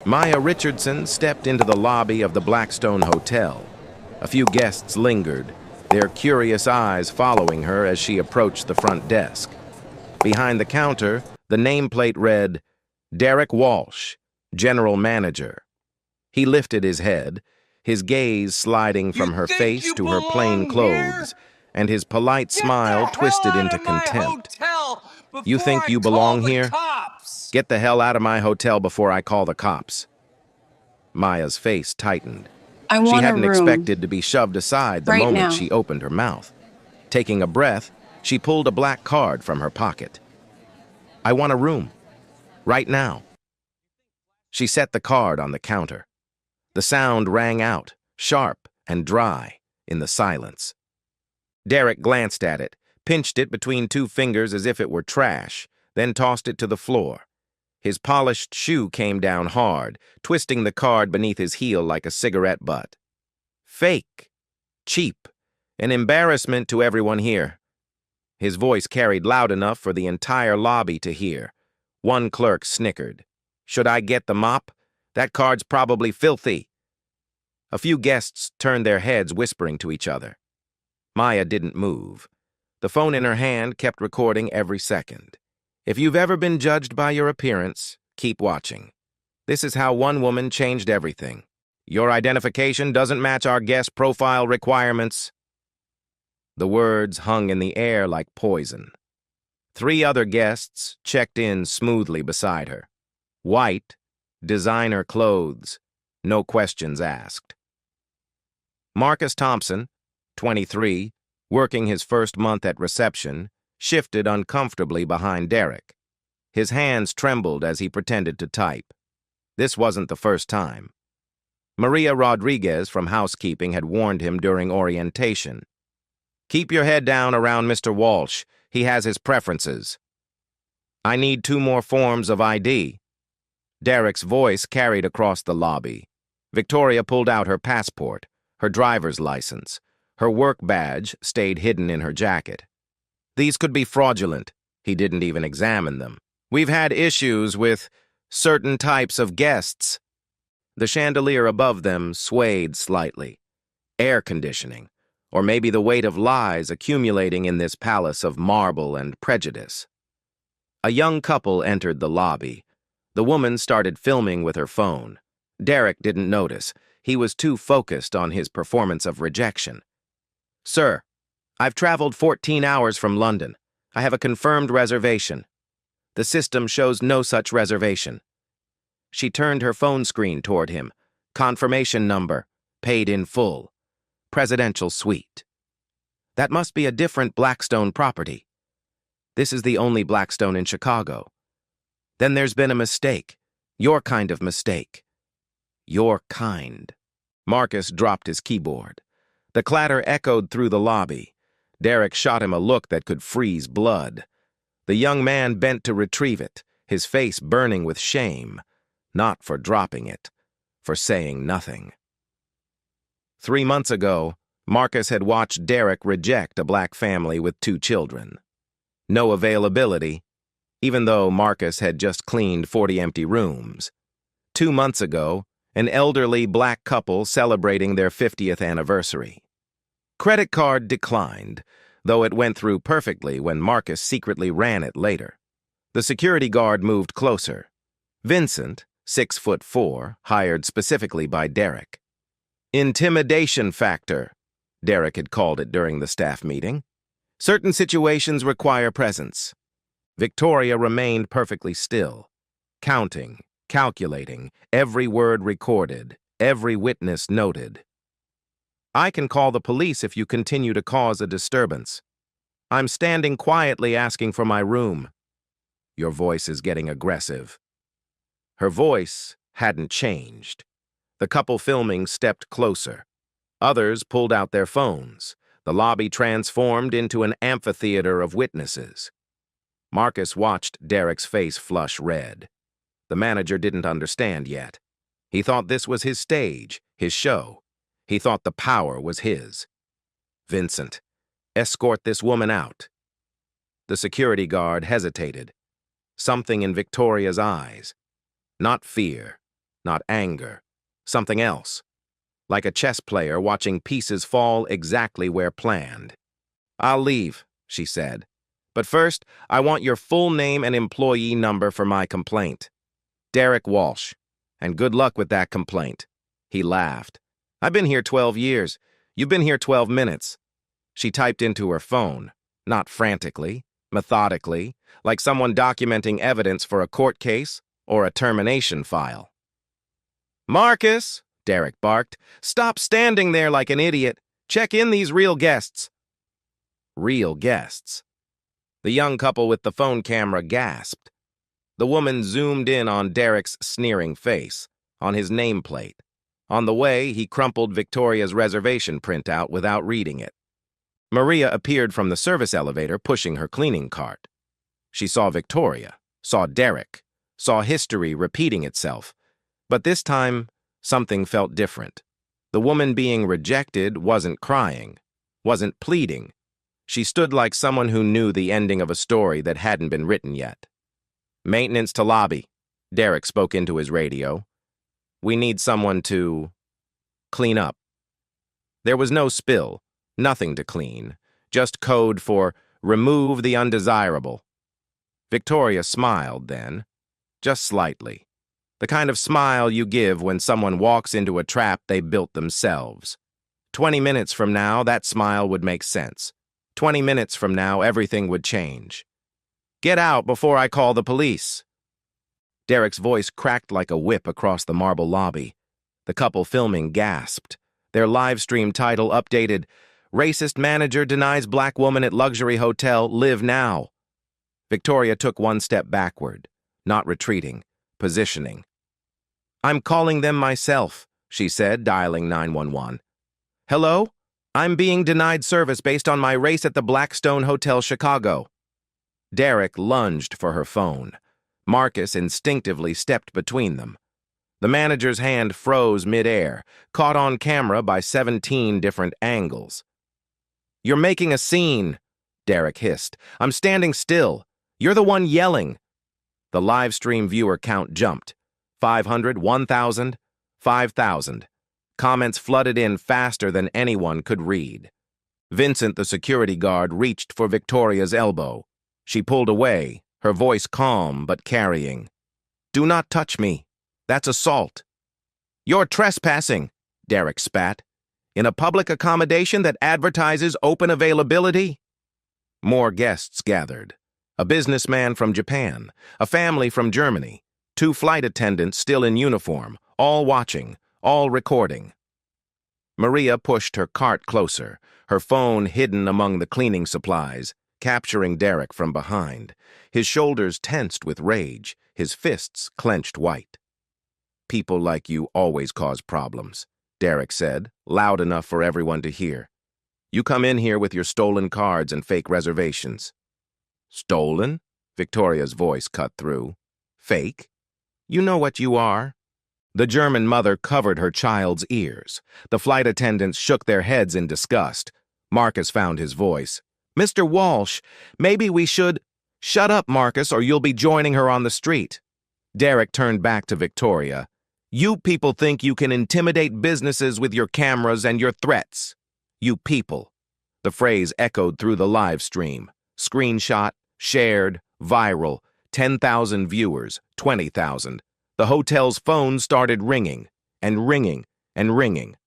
Maya Richardson stepped into the lobby of the Blackstone Hotel. A few guests lingered, their curious eyes following her as she approached the front desk. Behind the counter, the nameplate read, Derek Walsh, General Manager. He lifted his head, his gaze sliding from her face to her plain clothes, and his polite smile twisted into contempt. You think you belong here? Get the hell out of my hotel before I call the cops. Maya's face tightened. I She want a hadn't room. expected to be shoved aside the Right moment now. she opened her mouth. Taking a breath, she pulled a black card from her pocket. I want a room. Right now. She set the card on the counter. The sound rang out, sharp and dry, in the silence. Derek glanced at it, pinched it between two fingers as if it were trash, then tossed it to the floor. His polished shoe came down hard, twisting the card beneath his heel like a cigarette butt. Fake. Cheap. An embarrassment to everyone here. His voice carried loud enough for the entire lobby to hear. One clerk snickered. Should I get the mop? That card's probably filthy. A few guests turned their heads, whispering to each other. Maya didn't move. The phone in her hand kept recording every second. If you've ever been judged by your appearance, keep watching. This is how one woman changed everything. Your identification doesn't match our guest profile requirements. The words hung in the air like poison. 3 other guests checked in smoothly beside her. White, designer clothes, no questions asked. Marcus Thompson, 23, working his first month at reception, shifted uncomfortably behind Derek. His hands trembled as he pretended to type. This wasn't the first time. Maria Rodriguez from housekeeping had warned him during orientation. Keep your head down around Mr. Walsh. He has his preferences. I need 2 more forms of ID. Derek's voice carried across the lobby. Victoria pulled out her passport, her driver's license. Her work badge stayed hidden in her jacket. These could be fraudulent. He didn't even examine them. We've had issues with certain types of guests. The chandelier above them swayed slightly. Air conditioning, or maybe the weight of lies accumulating in this palace of marble and prejudice. A young couple entered the lobby. The woman started filming with her phone. Derek didn't notice. He was too focused on his performance of rejection. Sir, I've traveled 14 hours from London. I have a confirmed reservation. The system shows no such reservation. She turned her phone screen toward him. Confirmation number, paid in full. Presidential suite. That must be a different Blackstone property. This is the only Blackstone in Chicago. Then there's been a mistake. Your kind of mistake. Your kind. Marcus dropped his keyboard. The clatter echoed through the lobby. Derek shot him a look that could freeze blood. The young man bent to retrieve it, his face burning with shame, not for dropping it, for saying nothing. 3 months ago, Marcus had watched Derek reject a black family with 2 children. No availability, even though Marcus had just cleaned 40 empty rooms. 2 months ago, an elderly black couple celebrating their 50th anniversary. Credit card declined, though it went through perfectly when Marcus secretly ran it later. The security guard moved closer. Vincent, 6'4", hired specifically by Derek. Intimidation factor, Derek had called it during the staff meeting. Certain situations require presence. Victoria remained perfectly still, counting, calculating, every word recorded, every witness noted. I can call the police if you continue to cause a disturbance. I'm standing quietly asking for my room. Your voice is getting aggressive. Her voice hadn't changed. The couple filming stepped closer. Others pulled out their phones. The lobby transformed into an amphitheater of witnesses. Marcus watched Derek's face flush red. The manager didn't understand yet. He thought this was his stage, his show. He thought the power was his. Vincent, escort this woman out. The security guard hesitated. Something in Victoria's eyes. Not fear, not anger. Something else. Like a chess player watching pieces fall exactly where planned. "I'll leave," she said. "But first, I want your full name and employee number for my complaint." "Derek Walsh. And good luck with that complaint." He laughed. "I've been here 12 years. You've been here 12 minutes. She typed into her phone, not frantically, methodically, like someone documenting evidence for a court case or a termination file. "Marcus," Derek barked, "stop standing there like an idiot. Check in these real guests." Real guests. The young couple with the phone camera gasped. The woman zoomed in on Derek's sneering face, on his nameplate. On the way, he crumpled Victoria's reservation printout without reading it. Maria appeared from the service elevator pushing her cleaning cart. She saw Victoria, saw Derek, saw history repeating itself. But this time, something felt different. The woman being rejected wasn't crying, wasn't pleading. She stood like someone who knew the ending of a story that hadn't been written yet. "Maintenance to lobby," Derek spoke into his radio. "We need someone to clean up." There was no spill, nothing to clean, just code for remove the undesirable. Victoria smiled then, just slightly. The kind of smile you give when someone walks into a trap they built themselves. 20 minutes from now, that smile would make sense. 20 minutes from now, everything would change. "Get out before I call the police." Derek's voice cracked like a whip across the marble lobby. The couple filming gasped. Their live stream title updated, "Racist Manager Denies Black Woman at Luxury Hotel, Live Now." Victoria took one step backward, not retreating, positioning. "I'm calling them myself," she said, dialing 911. "Hello? I'm being denied service based on my race at the Blackstone Hotel, Chicago." Derek lunged for her phone. Marcus instinctively stepped between them. The manager's hand froze midair, caught on camera by 17 different angles. "You're making a scene," Derek hissed. "I'm standing still. You're the one yelling." The live stream viewer count jumped. 500, 1,000, 5,000. Comments flooded in faster than anyone could read. Vincent, the security guard, reached for Victoria's elbow. She pulled away, her voice calm but carrying. "Do not touch me. That's assault." "You're trespassing," Derek spat. "In a public accommodation that advertises open availability?" More guests gathered. A businessman from Japan, a family from Germany, 2 flight attendants still in uniform, all watching, all recording. Maria pushed her cart closer, her phone hidden among the cleaning supplies, capturing Derek from behind. His shoulders tensed with rage, his fists clenched white. "People like you always cause problems," Derek said, loud enough for everyone to hear. "You come in here with your stolen cards and fake reservations." "Stolen?" Victoria's voice cut through. "Fake? You know what you are." The German mother covered her child's ears. The flight attendants shook their heads in disgust. Marcus found his voice. "Mr. Walsh, maybe we should—" "Shut up, Marcus, or you'll be joining her on the street." Derek turned back to Victoria. "You people think you can intimidate businesses with your cameras and your threats. You people." The phrase echoed through the live stream. Screenshot, shared, viral, 10,000 viewers, 20,000. The hotel's phone started ringing, and ringing, and ringing.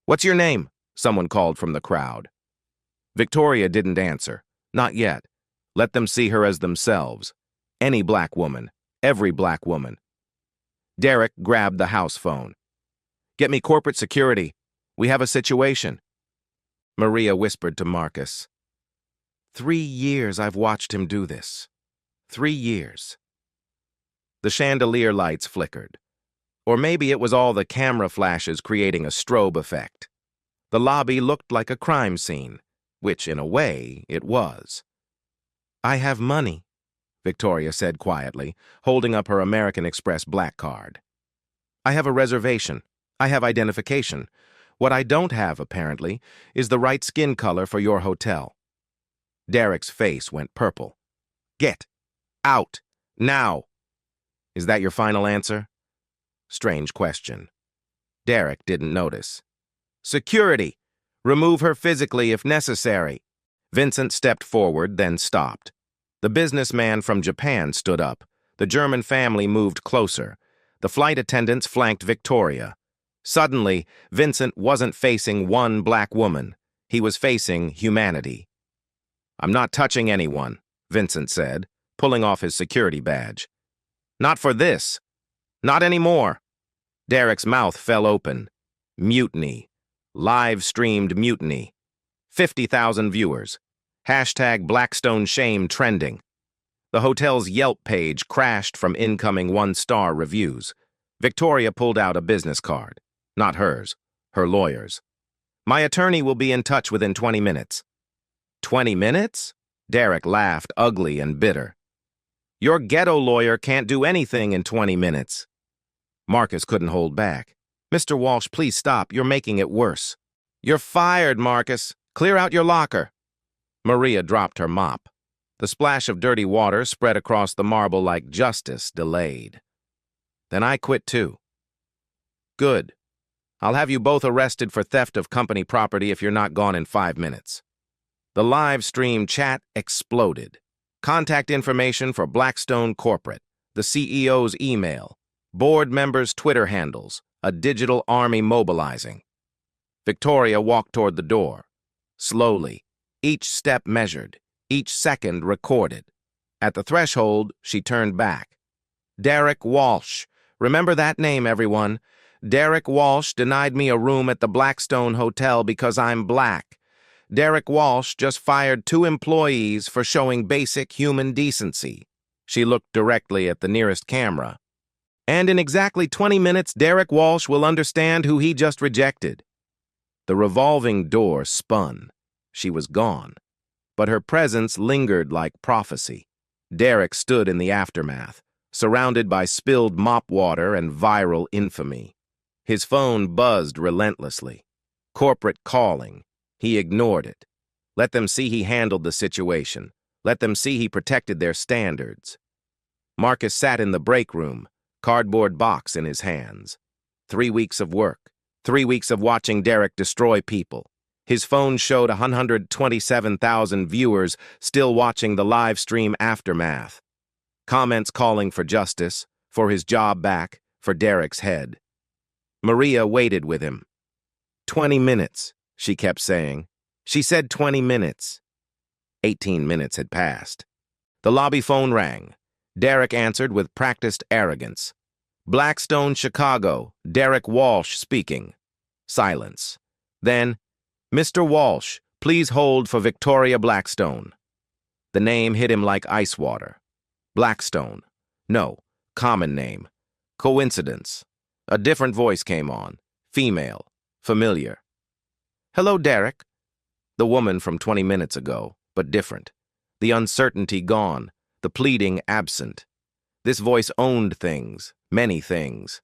"What's your name?" someone called from the crowd. Victoria didn't answer. Not yet. Let them see her as themselves. Any black woman. Every black woman. Derek grabbed the house phone. "Get me corporate security. We have a situation." Maria whispered to Marcus. 3 years I've watched him do this. 3 years. The chandelier lights flickered. Or maybe it was all the camera flashes creating a strobe effect. The lobby looked like a crime scene, which in a way it was. "I have money," Victoria said quietly, holding up her American Express black card. "I have a reservation. I have identification. What I don't have, apparently, is the right skin color for your hotel." Derek's face went purple. "Get out! Now! Is that your final answer?" Strange question. Derek didn't notice. Security! Remove her physically if necessary. Vincent stepped forward, then stopped. The businessman from Japan stood up. The German family moved closer. The flight attendants flanked Victoria. Suddenly, Vincent wasn't facing one black woman. He was facing humanity. "I'm not touching anyone," Vincent said, pulling off his security badge. "Not for this. Not anymore." Derek's mouth fell open. Mutiny. Live-streamed mutiny. 50,000 viewers. Hashtag Blackstone Shame trending. The hotel's Yelp page crashed from incoming one-star reviews. Victoria pulled out a business card. Not hers, her lawyer's. "My attorney will be in touch within 20 minutes. 20 minutes? Derek laughed, ugly and bitter. "Your ghetto lawyer can't do anything in 20 minutes. Marcus couldn't hold back. "Mr. Walsh, please stop. You're making it worse." "You're fired, Marcus. Clear out your locker." Maria dropped her mop. The splash of dirty water spread across the marble like justice delayed. "Then I quit too." "Good. I'll have you both arrested for theft of company property if you're not gone in 5 minutes. The live stream chat exploded. Contact information for Blackstone Corporate, the CEO's email, board members' Twitter handles, a digital army mobilizing. Victoria walked toward the door. Slowly, each step measured, each second recorded. At the threshold, she turned back. Derek Walsh. Remember that name, everyone. Derek Walsh denied me a room at the Blackstone Hotel because I'm black. Derek Walsh just fired 2 employees for showing basic human decency. She looked directly at the nearest camera. And in exactly 20 minutes, Derek Walsh will understand who he just rejected. The revolving door spun. She was gone. But her presence lingered like prophecy. Derek stood in the aftermath, surrounded by spilled mop water and viral infamy. His phone buzzed relentlessly. Corporate calling. He ignored it. Let them see he handled the situation. Let them see he protected their standards. Marcus sat in the break room, cardboard box in his hands. 3 weeks of work. 3 weeks of watching Derek destroy people. His phone showed 127,000 viewers still watching the live stream aftermath. Comments calling for justice, for his job back, for Derek's head. Maria waited with him. 20 minutes, she kept saying. She said 20 minutes. 18 minutes had passed. The lobby phone rang. Derek answered with practiced arrogance. "Blackstone, Chicago, Derek Walsh speaking." Silence. Then, "Mr. Walsh, please hold for Victoria Blackstone." The name hit him like ice water. Blackstone. No, common name. Coincidence. A different voice came on. Female. Familiar. "Hello, Derek." The woman from 20 minutes ago, but different. The uncertainty gone. The pleading absent. This voice owned things, many things.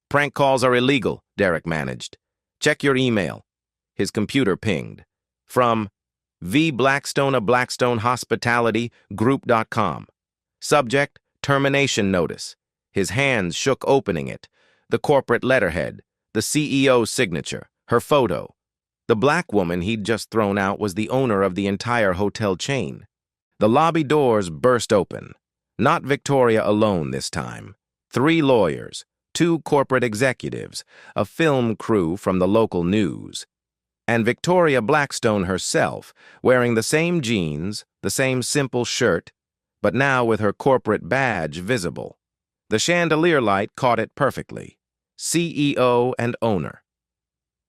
"Prank calls are illegal," Derek managed. "Check your email." His computer pinged. From V. Blackstone of Blackstone Hospitality Group.com. Subject, termination notice. His hands shook opening it. The corporate letterhead. The CEO's signature. Her photo. The black woman he'd just thrown out was the owner of the entire hotel chain. The lobby doors burst open. Not Victoria alone this time. 3 lawyers, 2 corporate executives, a film crew from the local news, and Victoria Blackstone herself, wearing the same jeans, the same simple shirt, but now with her corporate badge visible. The chandelier light caught it perfectly. CEO and owner.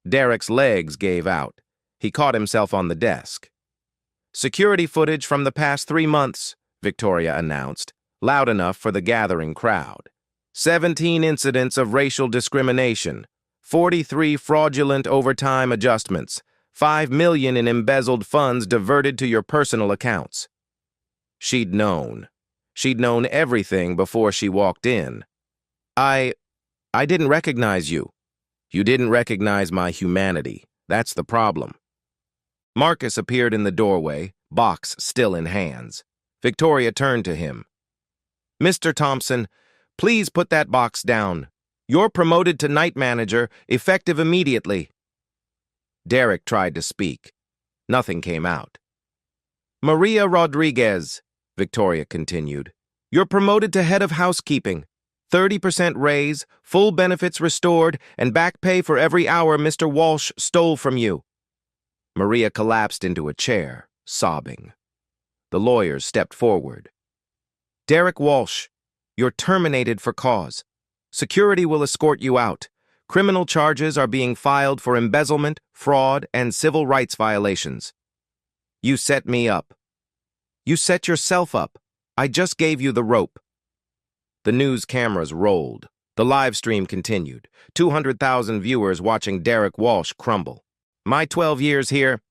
Derek's legs gave out. He caught himself on the desk. "Security footage from the past 3 months," Victoria announced, loud enough for the gathering crowd. 17 incidents of racial discrimination, 43 fraudulent overtime adjustments, 5 million in embezzled funds diverted to your personal accounts. She'd known. She'd known everything before she walked in. I didn't recognize you." "You didn't recognize my humanity. That's the problem." Marcus appeared in the doorway, box still in hands. Victoria turned to him. "Mr. Thompson, please put that box down. You're promoted to night manager, effective immediately. Derek tried to speak. Nothing came out. Maria Rodriguez, Victoria continued. You're promoted to head of housekeeping. 30% raise, full benefits restored, and back pay for every hour Mr. Walsh stole from you. Maria collapsed into a chair, sobbing. The lawyers stepped forward. Derek Walsh, you're terminated for cause. Security will escort you out. Criminal charges are being filed for embezzlement, fraud, and civil rights violations. You set me up. You set yourself up. I just gave you the rope. The news cameras rolled. The live stream continued. 200,000 viewers watching Derek Walsh crumble. My 12 years here.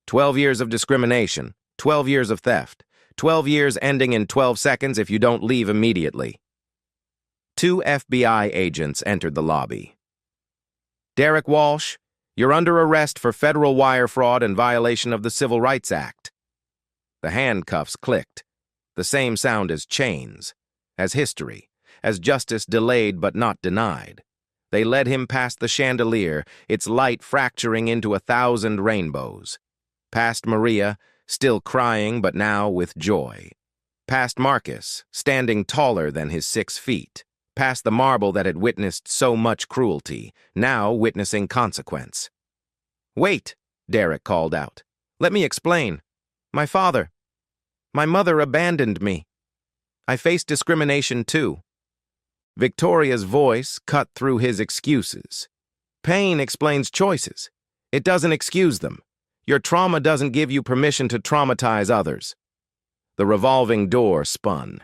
12 years of discrimination. 12 years of theft. 12 years ending in 12 seconds if you don't leave immediately. 2 FBI agents entered the lobby. Derek Walsh, you're under arrest for federal wire fraud and violation of the Civil Rights Act. The handcuffs clicked. The same sound as chains, as history, as justice delayed but not denied. They led him past the chandelier, its light fracturing into 1,000 rainbows. Past Maria, still crying but now with joy. Past Marcus, standing taller than his 6 feet. Past the marble that had witnessed so much cruelty, now witnessing consequence. Wait, Derek called out. Let me explain. My father. My mother abandoned me. I faced discrimination too. Victoria's voice cut through his excuses. Pain explains choices. It doesn't excuse them. Your trauma doesn't give you permission to traumatize others. The revolving door spun.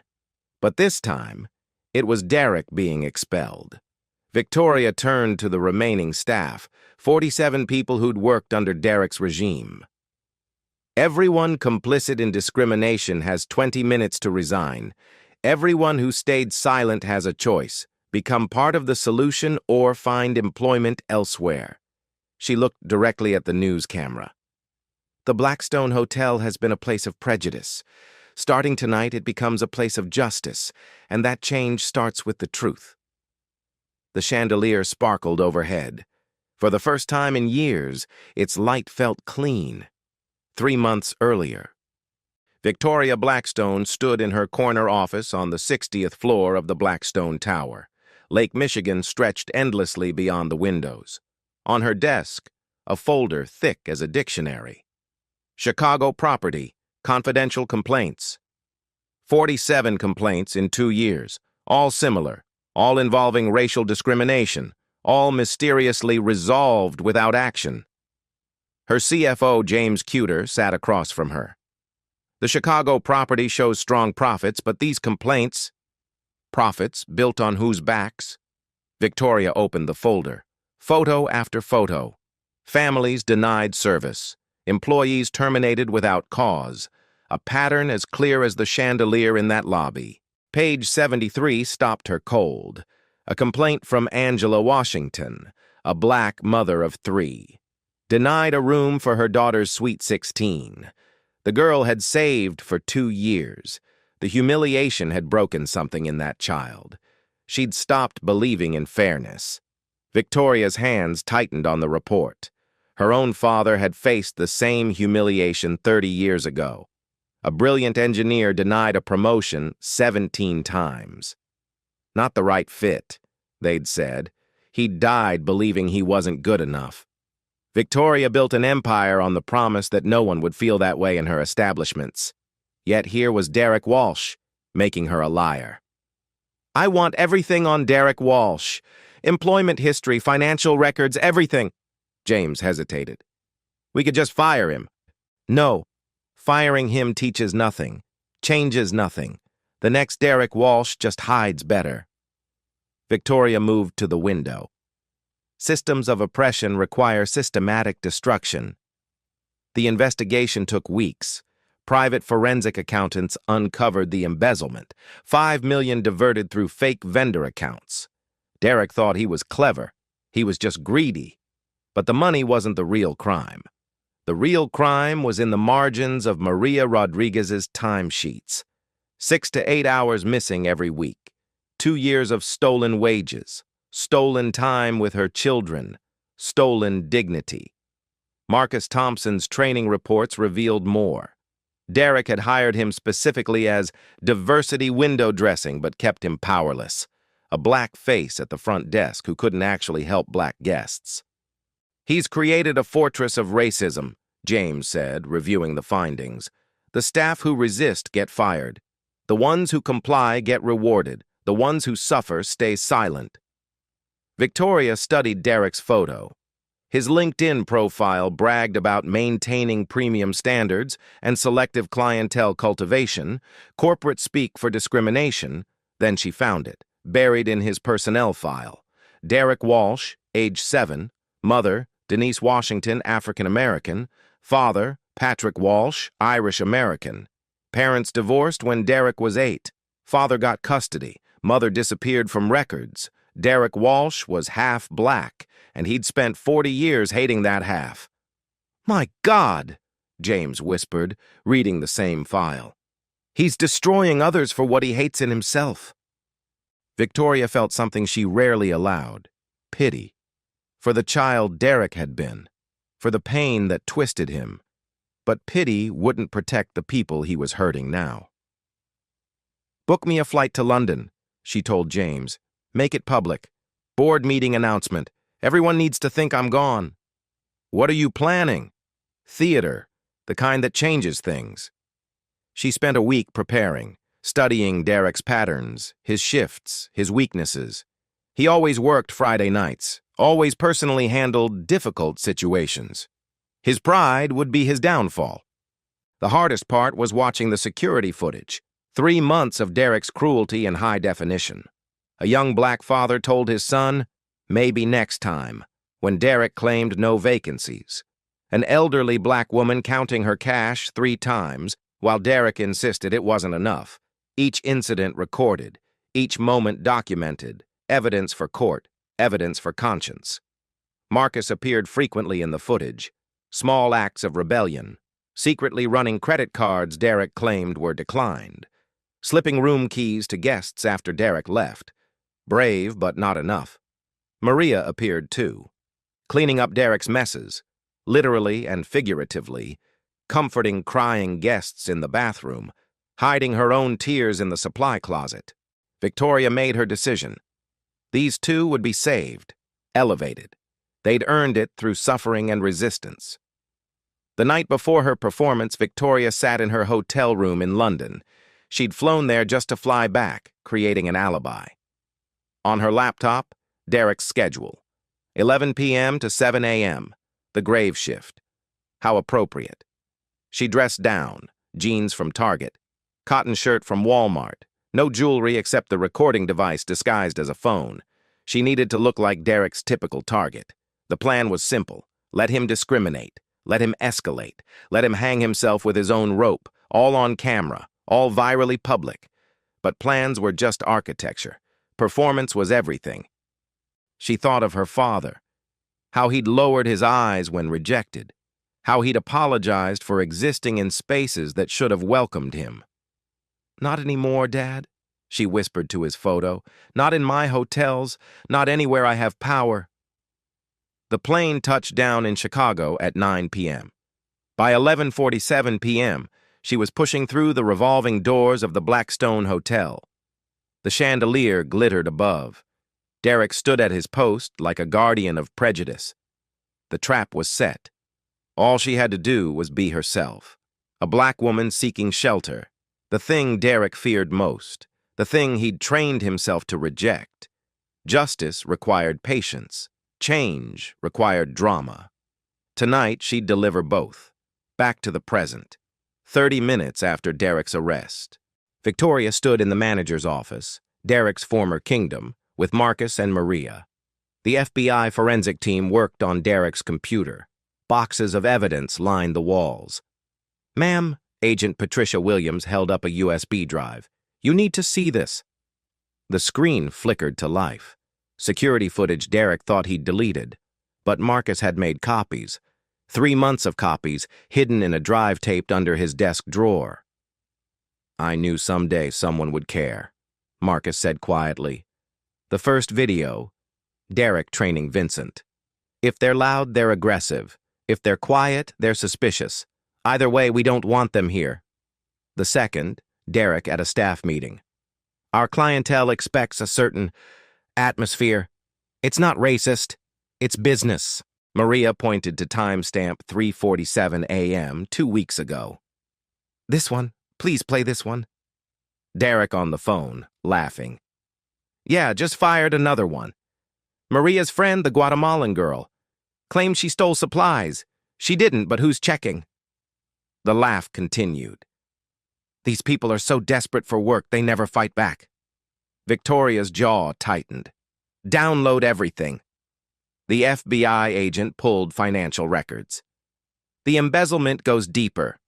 But this time, it was Derek being expelled. Victoria turned to the remaining staff, 47 people who'd worked under Derek's regime. Everyone complicit in discrimination has 20 minutes to resign. Everyone who stayed silent has a choice: become part of the solution or find employment elsewhere. She looked directly at the news camera. The Blackstone Hotel has been a place of prejudice. Starting tonight, it becomes a place of justice, and that change starts with the truth. The chandelier sparkled overhead. For the first time in years, its light felt clean. 3 months earlier, Victoria Blackstone stood in her corner office on the 60th floor of the Blackstone Tower. Lake Michigan stretched endlessly beyond the windows. On her desk, a folder thick as a dictionary. Chicago property, confidential complaints. 47 complaints in 2 years, all similar, all involving racial discrimination, all mysteriously resolved without action. Her CFO, James Cuter, sat across from her. The Chicago property shows strong profits, but these complaints... Profits built on whose backs? Victoria opened the folder. Photo after photo. Families denied service. Employees terminated without cause. A pattern as clear as the chandelier in that lobby. Page 73 stopped her cold. A complaint from Angela Washington, a black mother of 3. Denied a room for her daughter's Sweet 16. The girl had saved for 2 years. The humiliation had broken something in that child. She'd stopped believing in fairness. Victoria's hands tightened on the report. Her own father had faced the same humiliation 30 years ago. A brilliant engineer denied a promotion 17 times. Not the right fit, they'd said. He'd died believing he wasn't good enough. Victoria built an empire on the promise that no one would feel that way in her establishments. Yet here was Derek Walsh, making her a liar. I want everything on Derek Walsh. Employment history, financial records, everything. James hesitated. We could just fire him. No. Firing him teaches nothing, changes nothing. The next Derek Walsh just hides better. Victoria moved to the window. Systems of oppression require systematic destruction. The investigation took weeks. Private forensic accountants uncovered the embezzlement. $5 million diverted through fake vendor accounts. Derek thought he was clever. He was just greedy. But the money wasn't the real crime. The real crime was in the margins of Maria Rodriguez's timesheets. 6 to 8 hours missing every week. 2 years of stolen wages. stolen time with her children, stolen dignity. Marcus Thompson's training reports revealed more. Derek had hired him specifically as diversity window dressing but kept him powerless, a black face at the front desk who couldn't actually help black guests. "He's created a fortress of racism," James said, reviewing the findings. "The staff who resist get fired. The ones who comply get rewarded. The ones who suffer stay silent." Victoria studied Derek's photo. His LinkedIn profile bragged about maintaining premium standards and selective clientele cultivation, corporate speak for discrimination. Then she found it, buried in his personnel file. Derek Walsh, age 7, mother, Denise Washington, African-American, father, Patrick Walsh, Irish-American. Parents divorced when Derek was 8. Father got custody. Mother disappeared from records. Derek Walsh was half black, and he'd spent 40 years hating that half. "My God," James whispered, reading the same file. "He's destroying others for what he hates in himself." Victoria felt something she rarely allowed: pity. For the child Derek had been, for the pain that twisted him. But pity wouldn't protect the people he was hurting now. "Book me a flight to London," she told James. "Make it public. Board meeting announcement. Everyone needs to think I'm gone." "What are you planning?" "Theater, the kind that changes things." She spent a week preparing, studying Derek's patterns, his shifts, his weaknesses. He always worked Friday nights, always personally handled difficult situations. His pride would be his downfall. The hardest part was watching the security footage. 3 months of Derek's cruelty in high definition. A young black father told his son, "Maybe next time," when Derek claimed no vacancies. An elderly black woman counting her cash 3 times, while Derek insisted it wasn't enough. Each incident recorded, each moment documented, evidence for court, evidence for conscience. Marcus appeared frequently in the footage. Small acts of rebellion, secretly running credit cards Derek claimed were declined, slipping room keys to guests after Derek left. Brave, but not enough. Maria appeared too, cleaning up Derek's messes, literally and figuratively, comforting crying guests in the bathroom, hiding her own tears in the supply closet. Victoria made her decision. These two would be saved, elevated. They'd earned it through suffering and resistance. The night before her performance, Victoria sat in her hotel room in London. She'd flown there just to fly back, creating an alibi. On her laptop, Derek's schedule. 11 p.m. to 7 a.m., the grave shift. How appropriate. She dressed down, jeans from Target, cotton shirt from Walmart, no jewelry except the recording device disguised as a phone. She needed to look like Derek's typical target. The plan was simple. Let him discriminate. Let him escalate. Let him hang himself with his own rope, all on camera, all virally public. But plans were just architecture. Performance was everything. She thought of her father, how he'd lowered his eyes when rejected, how he'd apologized for existing in spaces that should have welcomed him. "Not anymore, Dad," she whispered to his photo. "Not in my hotels, not anywhere I have power." The plane touched down in Chicago at 9 p.m. By 11:47 p.m., she was pushing through the revolving doors of the Blackstone Hotel. The chandelier glittered above. Derek stood at his post like a guardian of prejudice. The trap was set. All she had to do was be herself. A black woman seeking shelter. The thing Derek feared most. The thing he'd trained himself to reject. Justice required patience. Change required drama. Tonight, she'd deliver both. Back to the present. 30 minutes after Derek's arrest. Victoria stood in the manager's office, Derek's former kingdom, with Marcus and Maria. The FBI forensic team worked on Derek's computer. Boxes of evidence lined the walls. "Ma'am," Agent Patricia Williams held up a USB drive. "You need to see this." The screen flickered to life. Security footage Derek thought he'd deleted. But Marcus had made copies. 3 months of copies, hidden in a drive taped under his desk drawer. "I knew someday someone would care," Marcus said quietly. The first video, Derek training Vincent. If they're loud, they're aggressive. If they're quiet, they're suspicious. Either way, we don't want them here. The second, Derek at a staff meeting. Our clientele expects a certain atmosphere. It's not racist. It's business. Maria pointed to timestamp 3:47 a.m. 2 weeks ago. This one. Please play this one. Derek on the phone, laughing. Yeah, just fired another one. Maria's friend, the Guatemalan girl, claimed she stole supplies. She didn't, but who's checking? The laugh continued. These people are so desperate for work, they never fight back. Victoria's jaw tightened. Download everything. The FBI agent pulled financial records. The embezzlement goes deeper.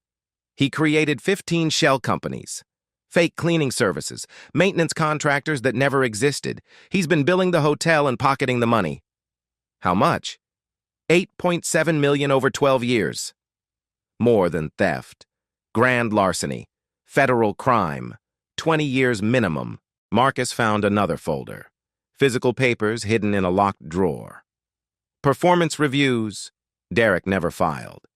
He created 15 shell companies, fake cleaning services, maintenance contractors that never existed. He's been billing the hotel and pocketing the money. How much? $8.7 million over 12 years. More than theft. Grand larceny. Federal crime. 20 years minimum. Marcus found another folder. Physical papers hidden in a locked drawer. Performance reviews. Derek never filed.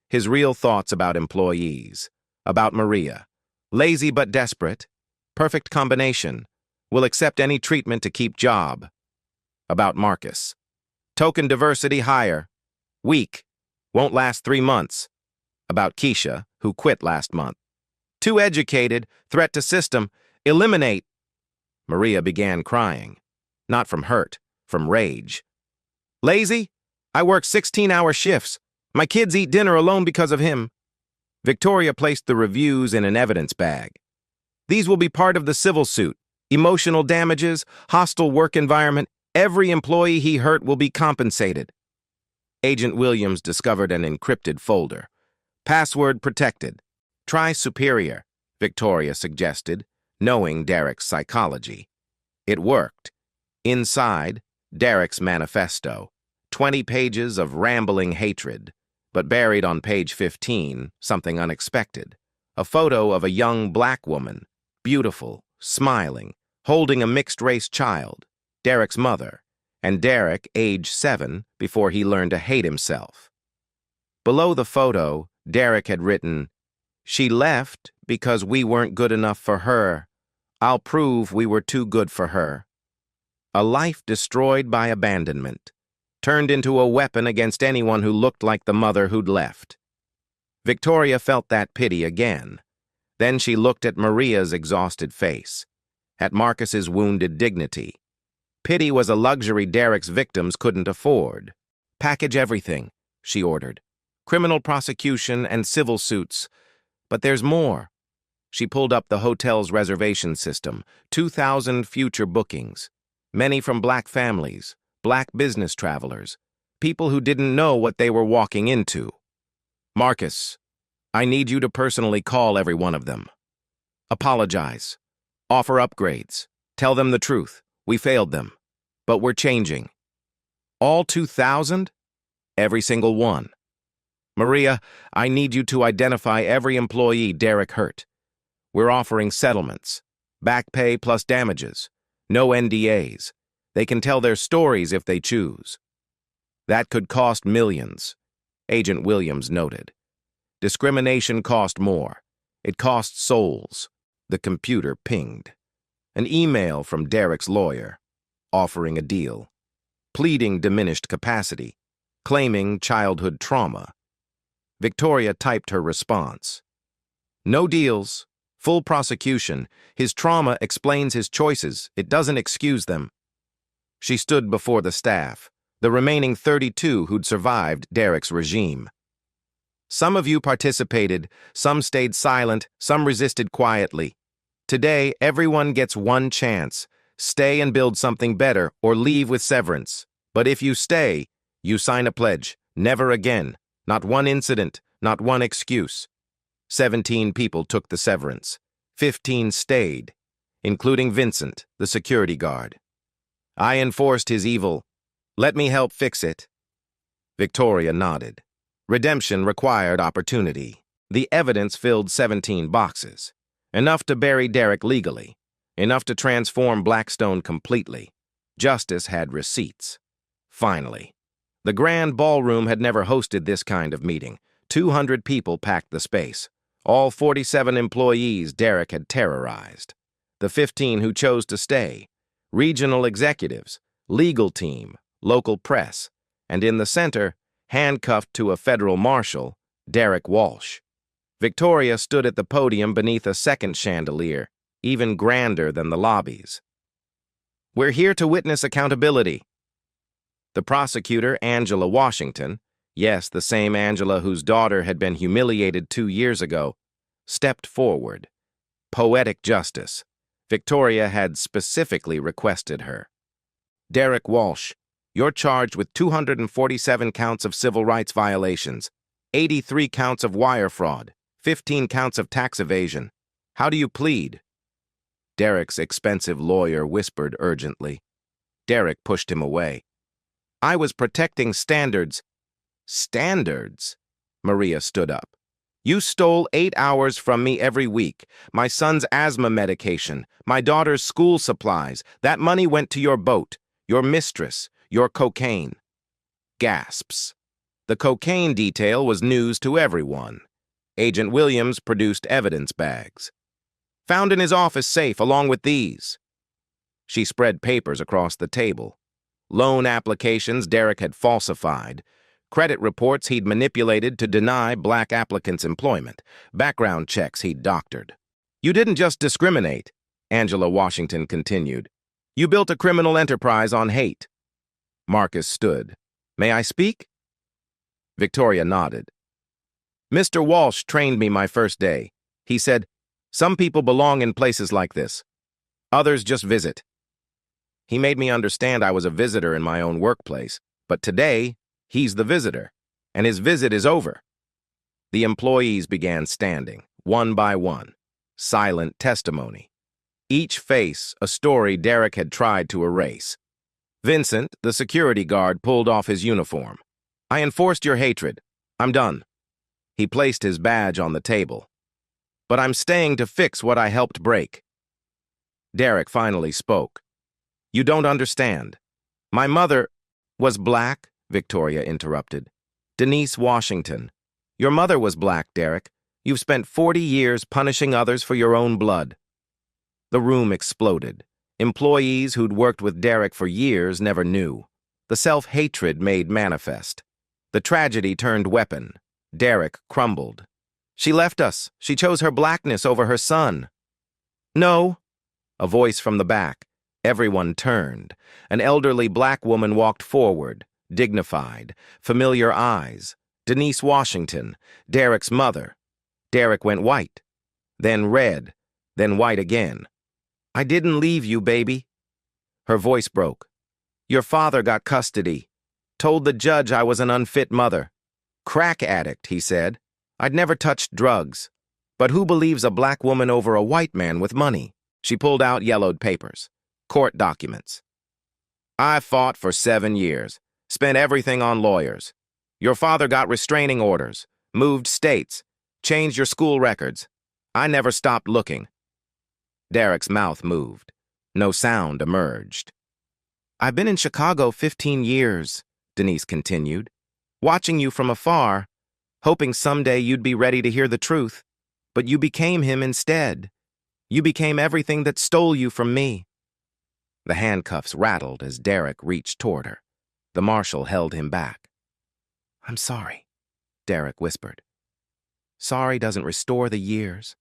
His real thoughts about employees. About Maria. Lazy but desperate. Perfect combination. Will accept any treatment to keep job. About Marcus. Token diversity higher. Weak. Won't last 3 months. About Keisha, who quit last month. Too educated. Threat to system. Eliminate. Maria began crying. Not from hurt, from rage. Lazy? I work 16-hour shifts. My kids eat dinner alone because of him. Victoria placed the reviews in an evidence bag. These will be part of the civil suit. Emotional damages, hostile work environment. Every employee he hurt will be compensated. Agent Williams discovered an encrypted folder. Password protected. Try Superior, Victoria suggested, knowing Derek's psychology. It worked. Inside, Derek's manifesto. 20 pages of rambling hatred. But buried on page 15, something unexpected. A photo of a young black woman, beautiful, smiling, holding a mixed-race child, Derek's mother, and Derek, age 7, before he learned to hate himself. Below the photo, Derek had written, "She left because we weren't good enough for her. I'll prove we were too good for her." A life destroyed by abandonment. Turned into a weapon against anyone who looked like the mother who'd left. Victoria felt that pity again. Then she looked at Maria's exhausted face, at Marcus's wounded dignity. Pity was a luxury Derek's victims couldn't afford. Package everything, she ordered. Criminal prosecution and civil suits. But there's more. She pulled up the hotel's reservation system, 2,000 future bookings, many from black families, black business travelers, people who didn't know what they were walking into. Marcus, I need you to personally call every one of them. Apologize. Offer upgrades. Tell them the truth. We failed them. But we're changing. All 2,000? Every single one. Maria, I need you to identify every employee Derek hurt. We're offering settlements. Back pay plus damages. No NDAs. They can tell their stories if they choose. That could cost millions, Agent Williams noted. Discrimination cost more. It costs souls. The computer pinged. An email from Derek's lawyer, offering a deal. Pleading diminished capacity. Claiming childhood trauma. Victoria typed her response. No deals. Full prosecution. His trauma explains his choices. It doesn't excuse them. She stood before the staff, the remaining 32 who'd survived Derek's regime. Some of you participated, some stayed silent, some resisted quietly. Today, everyone gets one chance. Stay and build something better, or leave with severance. But if you stay, you sign a pledge. Never again. Not one incident, not one excuse. 17 people took the severance. 15 stayed, including Vincent, the security guard. I enforced his evil. Let me help fix it. Victoria nodded. Redemption required opportunity. The evidence filled 17 boxes. Enough to bury Derek legally. Enough to transform Blackstone completely. Justice had receipts. Finally. The grand ballroom had never hosted this kind of meeting. 200 people packed the space. All 47 employees Derek had terrorized. The 15 who chose to stay. Regional executives, legal team, local press, and in the center, handcuffed to a federal marshal, Derek Walsh. Victoria stood at the podium beneath a second chandelier, even grander than the lobbies. "We're here to witness accountability." The prosecutor, Angela Washington, yes, the same Angela whose daughter had been humiliated 2 years ago, stepped forward. Poetic justice. Victoria had specifically requested her. "Derek Walsh, you're charged with 247 counts of civil rights violations, 83 counts of wire fraud, 15 counts of tax evasion. How do you plead?" Derek's expensive lawyer whispered urgently. Derek pushed him away. "I was protecting standards." "Standards?" Maria stood up. "You stole 8 hours from me every week, my son's asthma medication, my daughter's school supplies. That money went to your boat, your mistress, your cocaine." Gasps. The cocaine detail was news to everyone. Agent Williams produced evidence bags. "Found in his office safe along with these." She spread papers across the table. Loan applications Derek had falsified, credit reports he'd manipulated to deny black applicants employment, background checks he'd doctored. "You didn't just discriminate," Angela Washington continued. "You built a criminal enterprise on hate." Marcus stood. "May I speak?" Victoria nodded. "Mr. Walsh trained me my first day. He said, 'Some people belong in places like this. Others just visit.' He made me understand I was a visitor in my own workplace, but today, he's the visitor, and his visit is over." The employees began standing, one by one, silent testimony. Each face a story Derek had tried to erase. Vincent, the security guard, pulled off his uniform. "I enforced your hatred. I'm done." He placed his badge on the table. "But I'm staying to fix what I helped break." Derek finally spoke. "You don't understand. My mother was black," Victoria interrupted. "Denise Washington. Your mother was black, Derek. You've spent 40 years punishing others for your own blood." The room exploded. Employees who'd worked with Derek for years never knew. The self-hatred made manifest. The tragedy turned weapon. Derek crumbled. "She left us. She chose her blackness over her son." "No." A voice from the back. Everyone turned. An elderly black woman walked forward, dignified, familiar eyes. Denise Washington, Derek's mother. Derek went white, then red, then white again. "I didn't leave you, baby." Her voice broke. "Your father got custody. Told the judge I was an unfit mother. Crack addict, he said. I'd never touched drugs. But who believes a black woman over a white man with money?" She pulled out yellowed papers. Court documents. "I fought for 7 years. Spent everything on lawyers. Your father got restraining orders, moved states, changed your school records. I never stopped looking." Derek's mouth moved. No sound emerged. "I've been in Chicago 15 years, Denise continued, "watching you from afar, hoping someday you'd be ready to hear the truth. But you became him instead. You became everything that stole you from me." The handcuffs rattled as Derek reached toward her. The marshal held him back. "I'm sorry," Derek whispered. "Sorry doesn't restore the years.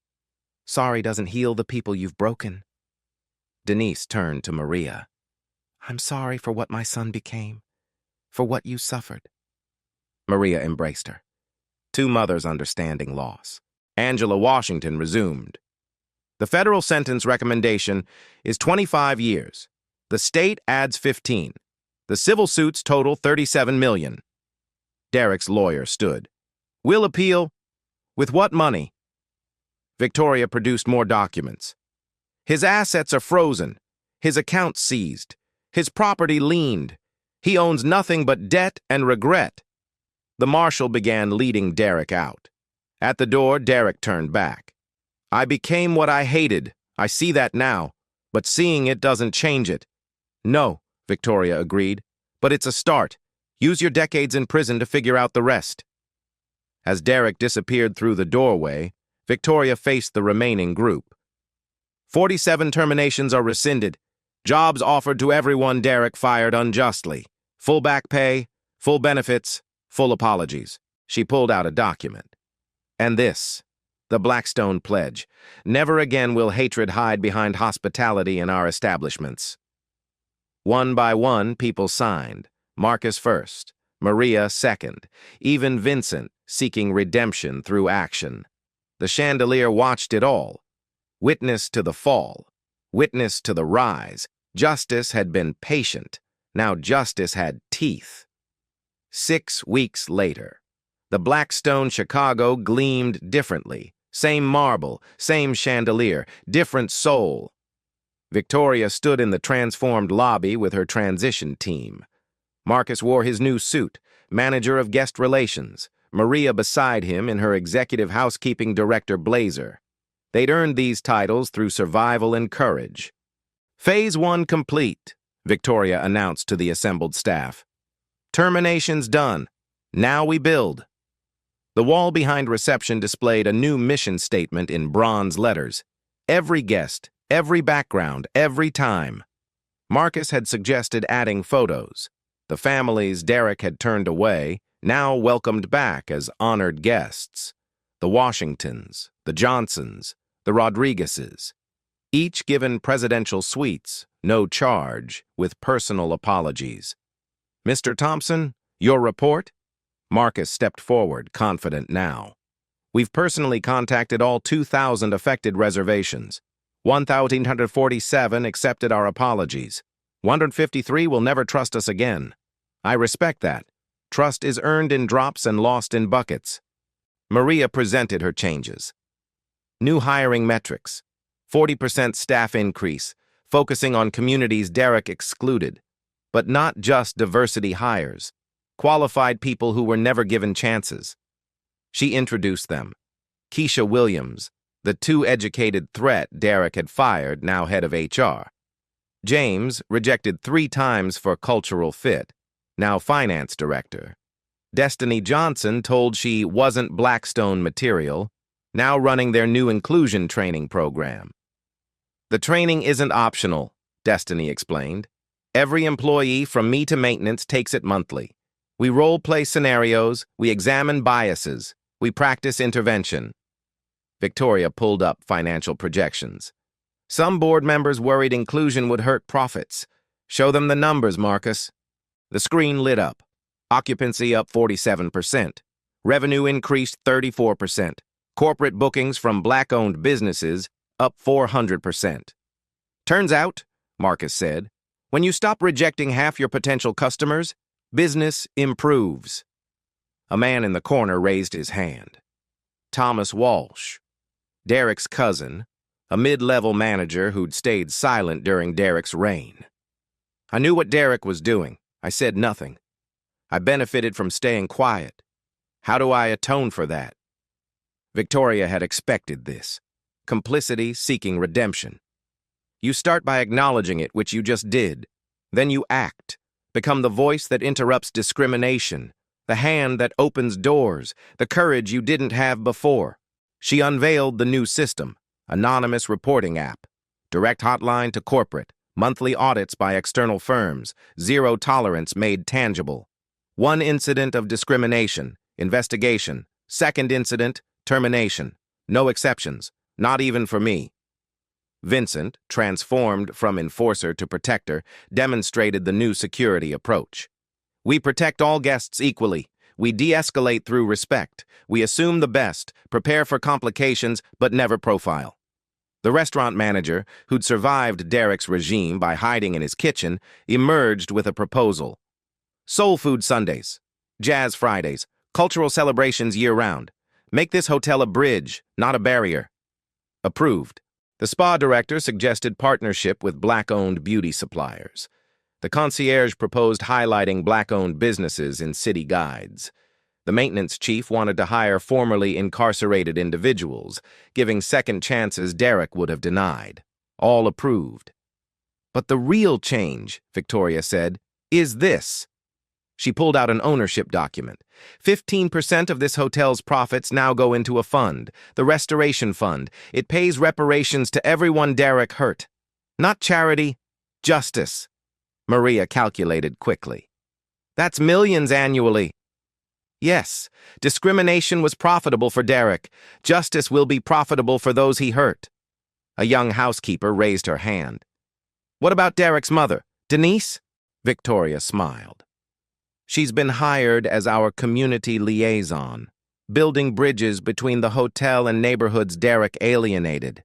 Sorry doesn't heal the people you've broken." Denise turned to Maria. "I'm sorry for what my son became, for what you suffered." Maria embraced her. Two mothers understanding loss. Angela Washington resumed. "The federal sentence recommendation is 25 years. The state adds 15. The civil suits total 37 million. Derek's lawyer stood. "We'll appeal. With what money?" Victoria produced more documents. "His assets are frozen. His accounts seized. His property liened. He owns nothing but debt and regret." The marshal began leading Derek out. At the door, Derek turned back. "I became what I hated. I see that now. But seeing it doesn't change it. No, Victoria agreed. But it's a start. Use your decades in prison to figure out the rest. As Derek disappeared through the doorway, Victoria faced the remaining group. 47 terminations are rescinded. Jobs offered to everyone Derek fired unjustly. Full back pay, full benefits, full apologies. She pulled out a document. And this, the Blackstone Pledge. Never again will hatred hide behind hospitality in our establishments. One by one, people signed. Marcus first, Maria second, even Vincent seeking redemption through action. The chandelier watched it all. Witness to the fall. Witness to the rise. Justice had been patient. Now justice had teeth. 6 weeks later, the Blackstone Chicago gleamed differently. Same marble, same chandelier, different soul. Victoria stood in the transformed lobby with her transition team. Marcus wore his new suit, manager of guest relations, Maria beside him in her executive housekeeping director blazer. They'd earned these titles through survival and courage. Phase 1 complete, Victoria announced to the assembled staff. Terminations done. Now we build. The wall behind reception displayed a new mission statement in bronze letters. Every guest, every background, every time. Marcus had suggested adding photos. The families Derek had turned away, now welcomed back as honored guests. The Washingtons, the Johnsons, the Rodriguezes. Each given presidential suites, no charge, with personal apologies. Mr. Thompson, your report? Marcus stepped forward, confident now. We've personally contacted all 2,000 affected reservations. 1,847 accepted our apologies. 153 will never trust us again. I respect that. Trust is earned in drops and lost in buckets. Maria presented her changes. New hiring metrics. 40% staff increase, focusing on communities Derek excluded. But not just diversity hires. Qualified people who were never given chances. She introduced them. Keisha Williams, the too-educated threat Derek had fired, now head of HR. James, rejected 3 times for cultural fit, now finance director. Destiny Johnson, told she wasn't Blackstone material, now running their new inclusion training program. The training isn't optional, Destiny explained. Every employee from me to maintenance takes it monthly. We role-play scenarios, we examine biases, we practice intervention. Victoria pulled up financial projections. Some board members worried inclusion would hurt profits. Show them the numbers, Marcus. The screen lit up. Occupancy up 47%. Revenue increased 34%. Corporate bookings from Black-owned businesses up 400%. Turns out, Marcus said, when you stop rejecting half your potential customers, business improves. A man in the corner raised his hand. Thomas Walsh, Derek's cousin, a mid-level manager who'd stayed silent during Derek's reign. I knew what Derek was doing. I said nothing. I benefited from staying quiet. How do I atone for that? Victoria had expected this. Complicity seeking redemption. You start by acknowledging it, which you just did. Then you act. Become the voice that interrupts discrimination, the hand that opens doors, the courage you didn't have before. She unveiled the new system, anonymous reporting app, direct hotline to corporate, monthly audits by external firms, zero tolerance made tangible. 1 incident of discrimination, investigation. 2nd incident, termination. No exceptions, not even for me. Vincent, transformed from enforcer to protector, demonstrated the new security approach. We protect all guests equally. We de-escalate through respect. We assume the best, prepare for complications, but never profile. The restaurant manager, who'd survived Derek's regime by hiding in his kitchen, emerged with a proposal. Soul food Sundays, jazz Fridays, cultural celebrations year-round. Make this hotel a bridge, not a barrier. Approved. The spa director suggested partnership with Black-owned beauty suppliers. The concierge proposed highlighting Black-owned businesses in city guides. The maintenance chief wanted to hire formerly incarcerated individuals, giving second chances Derek would have denied. All approved. But the real change, Victoria said, is this. She pulled out an ownership document. 15% of this hotel's profits now go into a fund, the Restoration Fund. It pays reparations to everyone Derek hurt. Not charity, justice. Maria calculated quickly. That's millions annually. Yes, discrimination was profitable for Derek. Justice will be profitable for those he hurt. A young housekeeper raised her hand. What about Derek's mother, Denise? Victoria smiled. She's been hired as our community liaison, building bridges between the hotel and neighborhoods Derek alienated.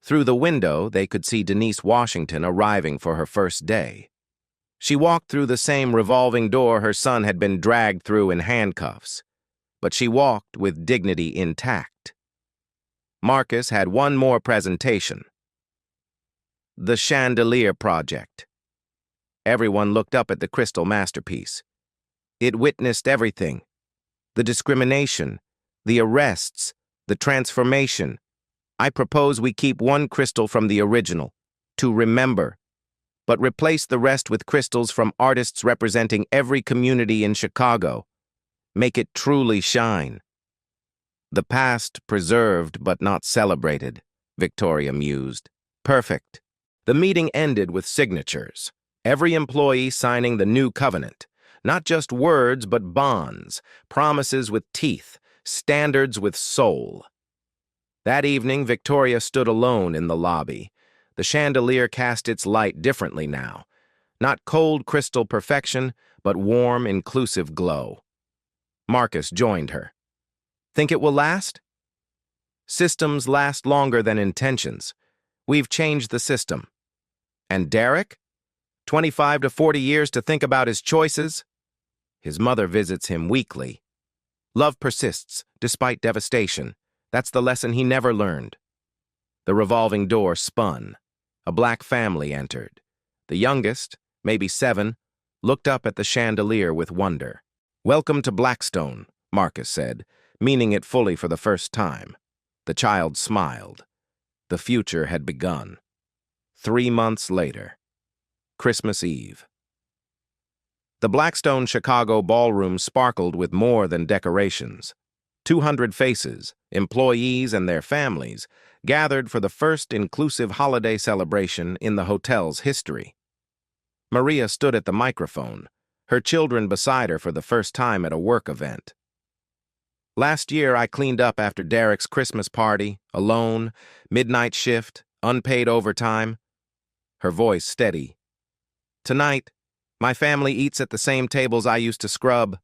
Through the window, they could see Denise Washington arriving for her first day. She walked through the same revolving door her son had been dragged through in handcuffs, but she walked with dignity intact. Marcus had one more presentation. The Chandelier Project. Everyone looked up at the crystal masterpiece. It witnessed everything. The discrimination, the arrests, the transformation. I propose we keep one crystal from the original, to remember, but replace the rest with crystals from artists representing every community in Chicago. Make it truly shine. The past preserved but not celebrated, Victoria mused. Perfect. The meeting ended with signatures. Every employee signing the new covenant. Not just words, but bonds, promises with teeth, standards with soul. That evening, Victoria stood alone in the lobby. The chandelier cast its light differently now. Not cold crystal perfection, but warm, inclusive glow. Marcus joined her. Think it will last? Systems last longer than intentions. We've changed the system. And Derek? 25 to 40 years to think about his choices? His mother visits him weekly. Love persists, despite devastation. That's the lesson he never learned. The revolving door spun. A black family entered. The youngest, maybe 7, looked up at the chandelier with wonder. Welcome to Blackstone, Marcus said, meaning it fully for the first time. The child smiled. The future had begun. 3 months later. Christmas Eve. The Blackstone Chicago ballroom sparkled with more than decorations. 200 faces, employees and their families, gathered for the first inclusive holiday celebration in the hotel's history. Maria stood at the microphone, her children beside her for the first time at a work event. Last year, I cleaned up after Derek's Christmas party, alone, midnight shift, unpaid overtime. Her voice steady. Tonight, my family eats at the same tables I used to scrub.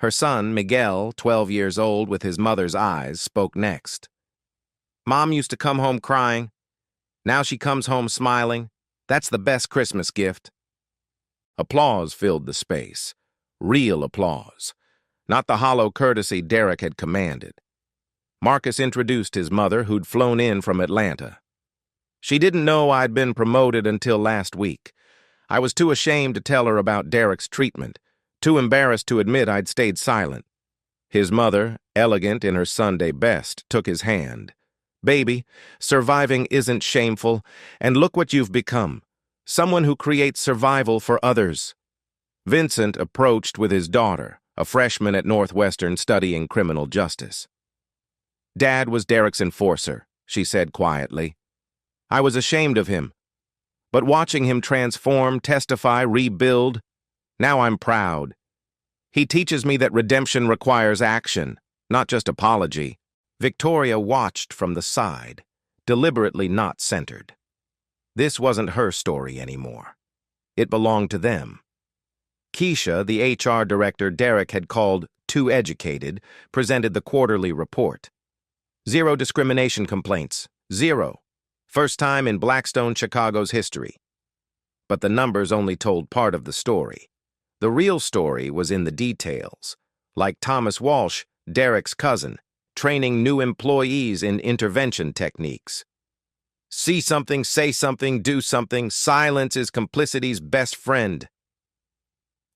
Her son, Miguel, 12 years old with his mother's eyes, spoke next. Mom used to come home crying. Now she comes home smiling. That's the best Christmas gift. Applause filled the space. Real applause. Not the hollow courtesy Derek had commanded. Marcus introduced his mother, who'd flown in from Atlanta. She didn't know I'd been promoted until last week. I was too ashamed to tell her about Derek's treatment, too embarrassed to admit I'd stayed silent. His mother, elegant in her Sunday best, took his hand. Baby, surviving isn't shameful, and look what you've become. Someone who creates survival for others. Vincent approached with his daughter, a freshman at Northwestern studying criminal justice. Dad was Derek's enforcer, she said quietly. I was ashamed of him. But watching him transform, testify, rebuild, now I'm proud. He teaches me that redemption requires action, not just apology. Victoria watched from the side, deliberately not centered. This wasn't her story anymore. It belonged to them. Keisha, the HR director Derek had called too educated, presented the quarterly report. 0 discrimination complaints. 0. First time in Blackstone, Chicago's history. But the numbers only told part of the story. The real story was in the details. Like Thomas Walsh, Derek's cousin, training new employees in intervention techniques. See something, say something, do something. Silence is complicity's best friend.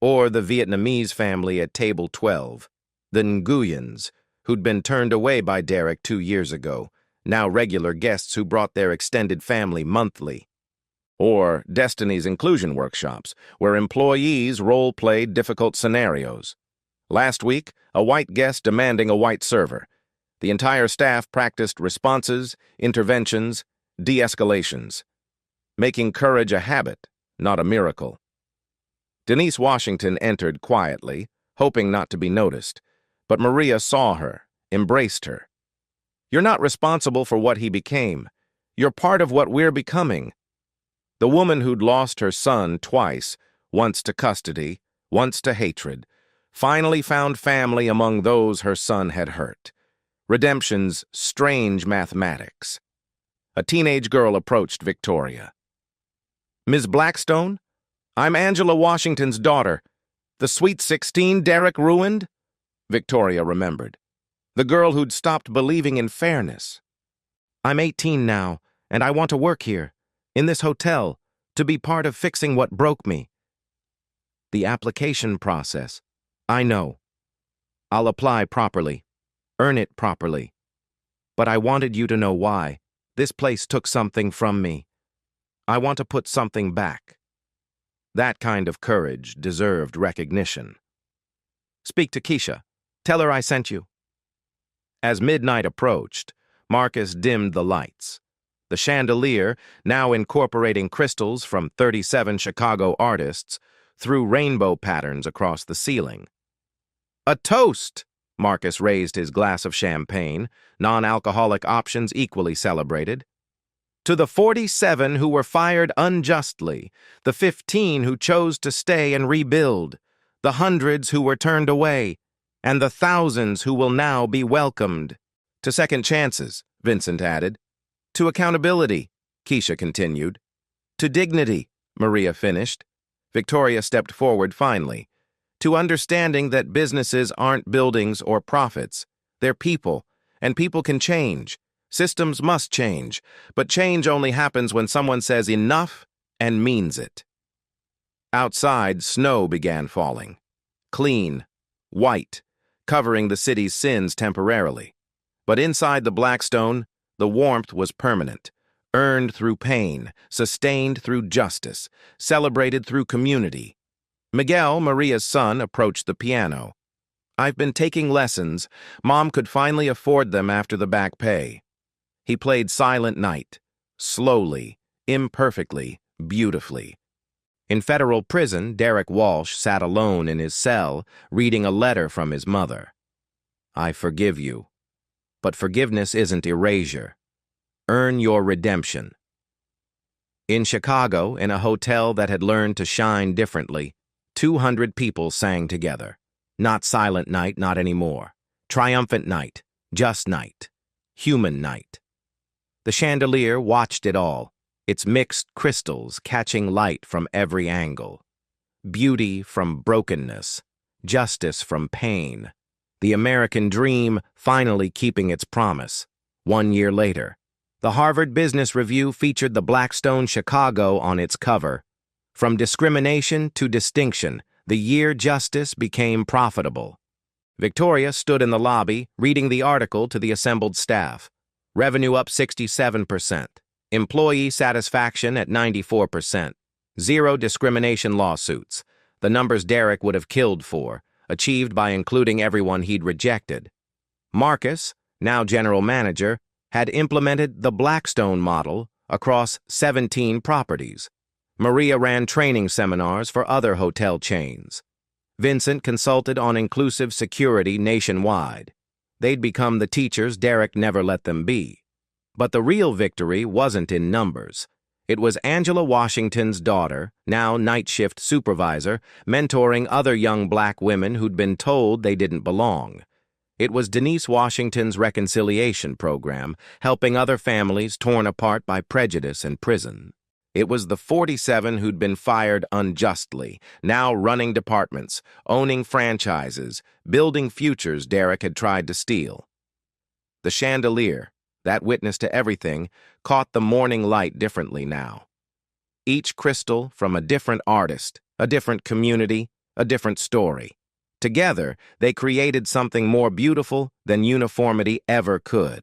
Or the Vietnamese family at table 12, the Nguyens, who'd been turned away by Derek 2 years ago, now regular guests who brought their extended family monthly. Or Destiny's inclusion workshops, where employees role-played difficult scenarios. Last week, a white guest demanding a white server. The entire staff practiced responses, interventions, de-escalations, making courage a habit, not a miracle. Denise Washington entered quietly, hoping not to be noticed, but Maria saw her, embraced her. "You're not responsible for what he became. You're part of what we're becoming." The woman who'd lost her son twice, once to custody, once to hatred, finally found family among those her son had hurt. Redemption's strange mathematics. A teenage girl approached Victoria. "Ms. Blackstone? I'm Angela Washington's daughter. The Sweet 16 Derek ruined?" Victoria remembered. The girl who'd stopped believing in fairness. "I'm 18 now, and I want to work here, in this hotel, to be part of fixing what broke me." "The application process. I know. I'll apply properly, earn it properly. But I wanted you to know why. This place took something from me. I want to put something back." That kind of courage deserved recognition. "Speak to Keisha. Tell her I sent you." As midnight approached, Marcus dimmed the lights. The chandelier, now incorporating crystals from 37 Chicago artists, threw rainbow patterns across the ceiling. "A toast!" Marcus raised his glass of champagne, non-alcoholic options equally celebrated. "To the 47 who were fired unjustly, the 15 who chose to stay and rebuild, the hundreds who were turned away, and the thousands who will now be welcomed. To second chances," Vincent added. "To accountability," Keisha continued. "To dignity," Maria finished. Victoria stepped forward finally. "To understanding that businesses aren't buildings or profits. They're people, and people can change. Systems must change, but change only happens when someone says enough and means it." Outside, snow began falling. Clean, white, covering the city's sins temporarily. But inside the Blackstone, the warmth was permanent, earned through pain, sustained through justice, celebrated through community. Miguel, Maria's son, approached the piano. "I've been taking lessons. Mom could finally afford them after the back pay." He played Silent Night, slowly, imperfectly, beautifully. In federal prison, Derek Walsh sat alone in his cell, reading a letter from his mother. "I forgive you. But forgiveness isn't erasure. Earn your redemption." In Chicago, in a hotel that had learned to shine differently, 200 people sang together. Not Silent Night, not anymore. Triumphant night, just night, human night. The chandelier watched it all, its mixed crystals catching light from every angle. Beauty from brokenness, justice from pain. The American dream finally keeping its promise. 1 year later, the Harvard Business Review featured the Blackstone Chicago on its cover. From discrimination to distinction, the year justice became profitable. Victoria stood in the lobby, reading the article to the assembled staff. Revenue up 67%. Employee satisfaction at 94%. 0 discrimination lawsuits. The numbers Derek would have killed for, achieved by including everyone he'd rejected. Marcus, now general manager, had implemented the Blackstone model across 17 properties. Maria ran training seminars for other hotel chains. Vincent consulted on inclusive security nationwide. They'd become the teachers Derek never let them be. But the real victory wasn't in numbers. It was Angela Washington's daughter, now night shift supervisor, mentoring other young black women who'd been told they didn't belong. It was Denise Washington's reconciliation program, helping other families torn apart by prejudice and prison. It was the 47 who'd been fired unjustly, now running departments, owning franchises, building futures Derek had tried to steal. The chandelier, that witness to everything, caught the morning light differently now. Each crystal from a different artist, a different community, a different story. Together, they created something more beautiful than uniformity ever could.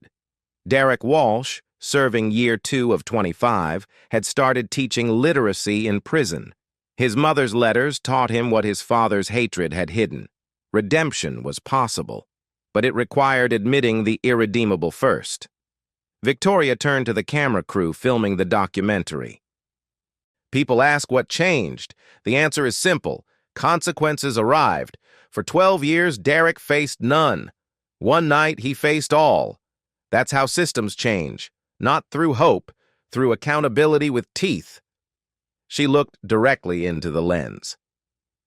Derek Walsh, serving year 2 of 25, had started teaching literacy in prison. His mother's letters taught him what his father's hatred had hidden. Redemption was possible, but it required admitting the irredeemable first. Victoria turned to the camera crew filming the documentary. People ask what changed. The answer is simple. Consequences arrived. For 12 years, Derek faced none. One night, he faced all. That's how systems change. Not through hope, through accountability with teeth. She looked directly into the lens.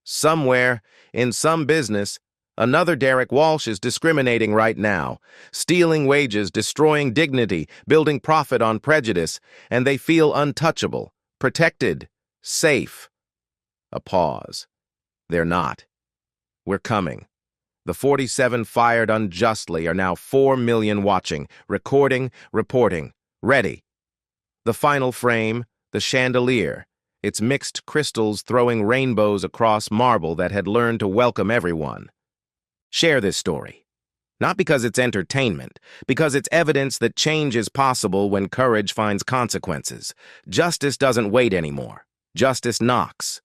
Somewhere, in some business, another Derek Walsh is discriminating right now, stealing wages, destroying dignity, building profit on prejudice, and they feel untouchable, protected, safe. A pause. They're not. We're coming. The 47 fired unjustly are now 4 million watching, recording, reporting, ready. The final frame, the chandelier, its mixed crystals throwing rainbows across marble that had learned to welcome everyone. Share this story. Not because it's entertainment, because it's evidence that change is possible when courage finds consequences. Justice doesn't wait anymore. Justice knocks.